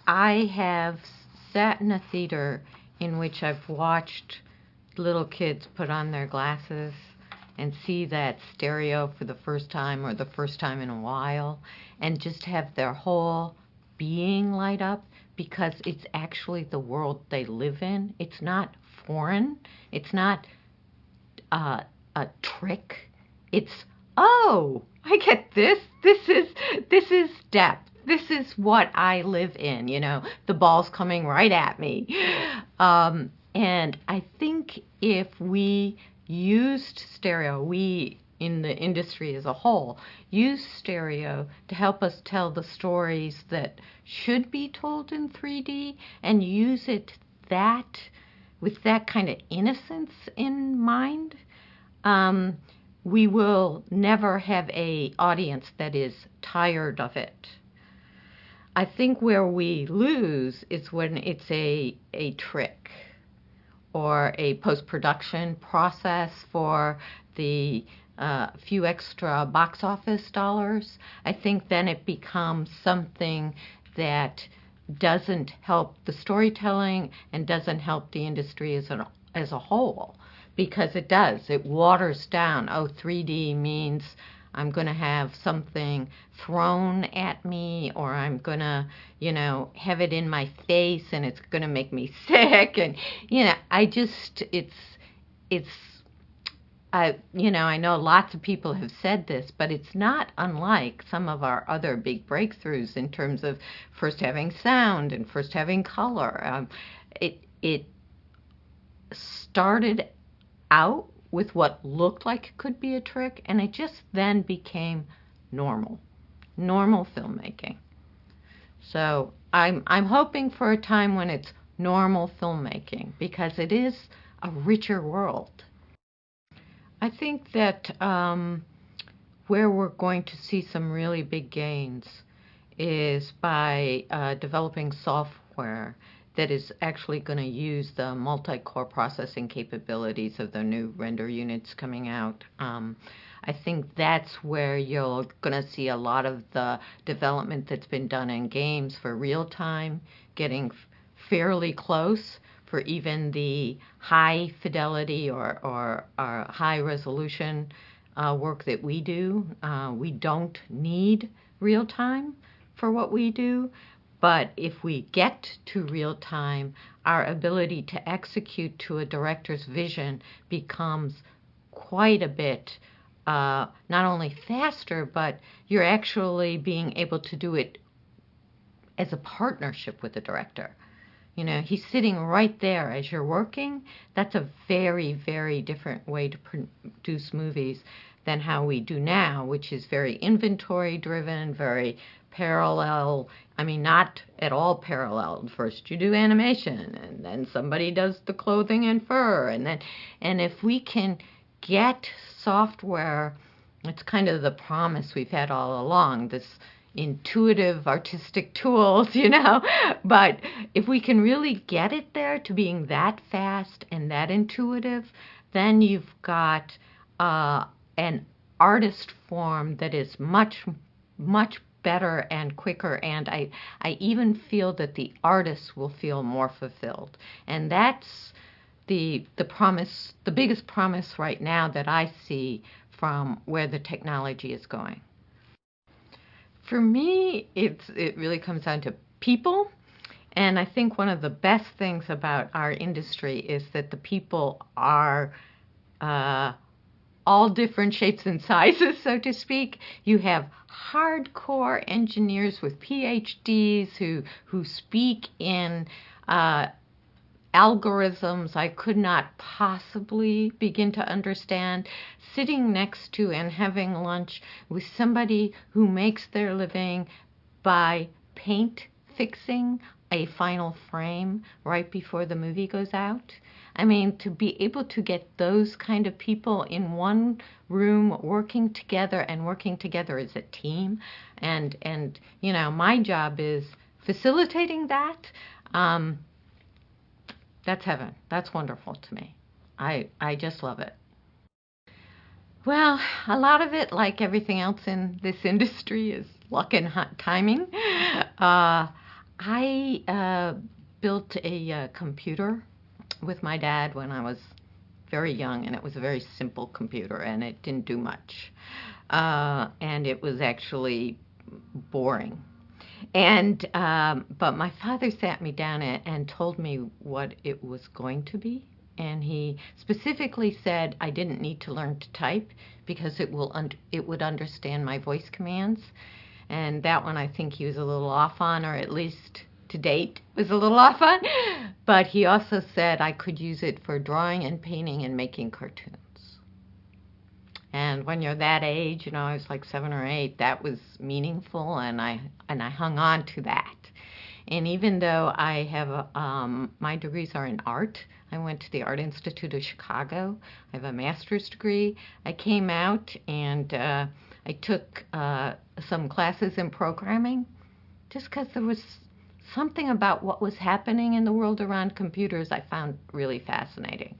I have sat in a theater in which I've watched little kids put on their glasses and see that stereo for the first time or the first time in a while and just have their whole being light up because it's actually the world they live in. It's not foreign. It's not a trick. It's, oh, I get this. This is depth. This is what I live in. You know, the ball's coming right at me. And I think if we used stereo, we in the industry as a whole use stereo to help us tell the stories that should be told in 3D and use it that with that kind of innocence in mind, we will never have an audience that is tired of it. I think where we lose is when it's a trick or a post-production process for the few extra box office dollars. I think then it becomes something that doesn't help the storytelling and doesn't help the industry as a whole, because it does. It waters down. Oh, 3D means I'm going to have something thrown at me, or I'm going to, you know, have it in my face and it's going to make me sick. And, you know, you know, I know lots of people have said this, but it's not unlike some of our other big breakthroughs in terms of first having sound and first having color. It started out with what looked like it could be a trick, and it just then became normal filmmaking. So I'm hoping for a time when it's normal filmmaking, because it is a richer world. I think that where we're going to see some really big gains is by developing software that is actually going to use the multi-core processing capabilities of the new render units coming out. I think that's where you're going to see a lot of the development that's been done in games for real time getting fairly close for even the high fidelity or high resolution work that we do. We don't need real time for what we do, but if we get to real time, our ability to execute to a director's vision becomes quite a bit not only faster, but you're actually being able to do it as a partnership with the director. You know, he's sitting right there as you're working. That's a very, very different way to produce movies than how we do now, which is very inventory driven, very parallel. I mean, not at all parallel. First you do animation, and then somebody does the clothing and fur, and if we can get software, it's kind of the promise we've had all along, this intuitive artistic tools, you know, but if we can really get it there to being that fast and that intuitive, then you've got an artist form that is much better and quicker, and I even feel that the artists will feel more fulfilled. And that's the promise, the biggest promise right now that I see from where the technology is going. For me, it really comes down to people, and I think one of the best things about our industry is that the people are all different shapes and sizes, so to speak. You have hardcore engineers with PhDs who speak in algorithms I could not possibly begin to understand, sitting next to and having lunch with somebody who makes their living by paint fixing a final frame right before the movie goes out. I mean, to be able to get those kind of people in one room working together and working together as a team, and you know, my job is facilitating that. That's heaven. That's wonderful to me. I just love it. Well, a lot of it, like everything else in this industry, is luck and timing. I built a computer with my dad when I was very young, and it was a very simple computer, and it didn't do much. And it was actually boring. But my father sat me down and told me what it was going to be. And he specifically said I didn't need to learn to type because it would understand my voice commands. And that one I think he was a little off on, or at least to date was a little off on. But he also said I could use it for drawing and painting and making cartoons. And when you're that age, I was like 7 or 8, that was meaningful, and I hung on to that. And even though I have my degrees are in art, I went to the Art Institute of Chicago. I have a master's degree. I came out and I took some classes in programming, just because there was something about what was happening in the world around computers I found really fascinating.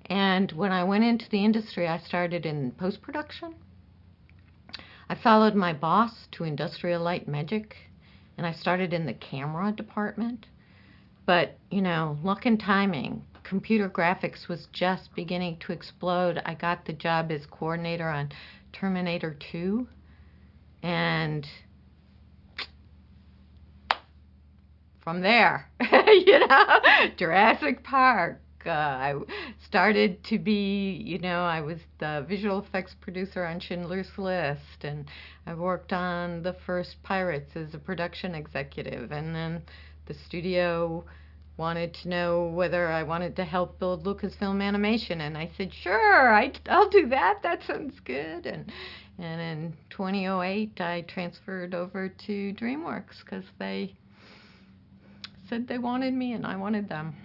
And when I went into the industry, I started in post-production. I followed my boss to Industrial Light and Magic, and I started in the camera department. But, luck and timing. Computer graphics was just beginning to explode. I got the job as coordinator on Terminator 2, and from there, Jurassic Park. I started to be, I was the visual effects producer on Schindler's List, and I worked on the first Pirates as a production executive, and then the studio wanted to know whether I wanted to help build Lucasfilm Animation, and I said, sure, I'll do that. That sounds good. And in 2008, I transferred over to DreamWorks because they said they wanted me and I wanted them.